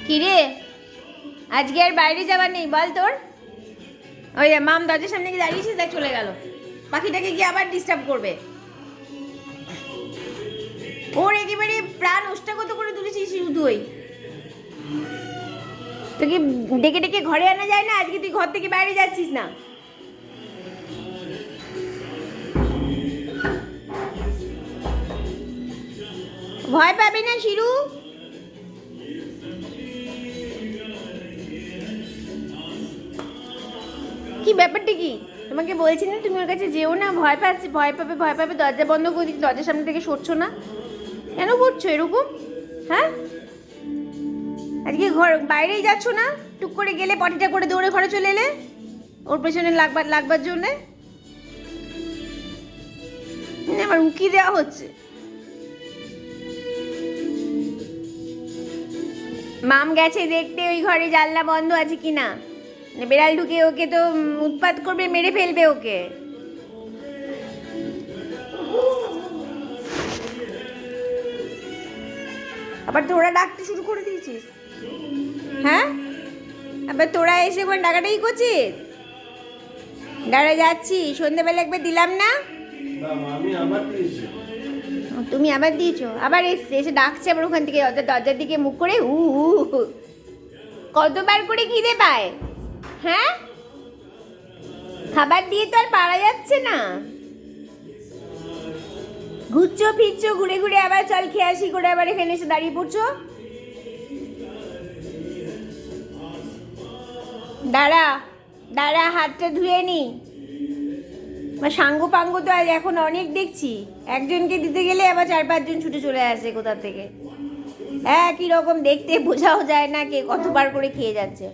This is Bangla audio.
কিরে, আজকে আর বাইরে যাবার নেই বল তোর? ওই মাম দরজার সামনে গিয়ে দাঁড়িয়েছিস, দেখ চলে গেল। পাখিটাকে গিয়ে আবার ডিস্টার্ব করবে। ওর একেবারে প্রাণ ওষ্ঠাগত করে তুলেছিস শুধুই। তোকে ডেকে ডেকে ঘরে আনা যায় না? আজকে তুই ঘর থেকে বাইরে যাচ্ছিস না। ভয় পাবে না শিরু? কি ব্যাপারটা কি? তোমাকে বলছি না তুমি ওর কাছে যেও না, ভয় পাচ্ছে, ভয় পাবে ভয় পাবে। দরজা বন্ধ করে দিচ্ছি, দরজার সামনে থেকে সরছো না কেন? করছো এরকম? হ্যাঁ, আজকে ঘর বাইরেই যাচ্ছ না? টুক করে গেলে পটিটা করে দৌড়ে ঘরে চলে এলে ওর পেছনে লাগবার জন্যে। আমার উকি দেওয়া হচ্ছে। মাম গেছে দেখতে ওই ঘরে জানলা বন্ধ আছে কিনা। বেড়াল ঢুকে ওকে তো উৎপাত করবে, মেরে ফেলবে ওকে। আবার তোরা ডাকতে শুরু করে দিয়েছিস? হ্যাঁ, আবার তোরা এসে কোন ডাকাটাই করছিস? দাঁড়া যাচ্ছি, সন্ধ্যেবেলা একবার দিলাম না? তুমি আবার দিয়েছো? আবার এসে ডাকছে আবার ওখান থেকে দরজার দিকে মুখ করে। কতবার করে খিদে পায়? হ্যাঁ, খাবার দিয়ে তো আর পারা যাচ্ছে না। ঘুরছো ফিরছো, ঘুরে ঘুরে আবার চল খেয়ে আসি করে আবার এখানে এসে দাঁড়িয়ে পড়ছো। দাঁড়া দাঁড়া, হাতটা ধুয়ে নি। সাঙ্গ পাঙ্গ তো আজ এখন অনেক দেখছি। একজনকে দিতে গেলে আবার 4-5 জন ছুটে চলে আসে কোথা থেকে। একই রকম দেখতে, বোঝাও যায় না কে কতবার করে খেয়ে যাচ্ছে।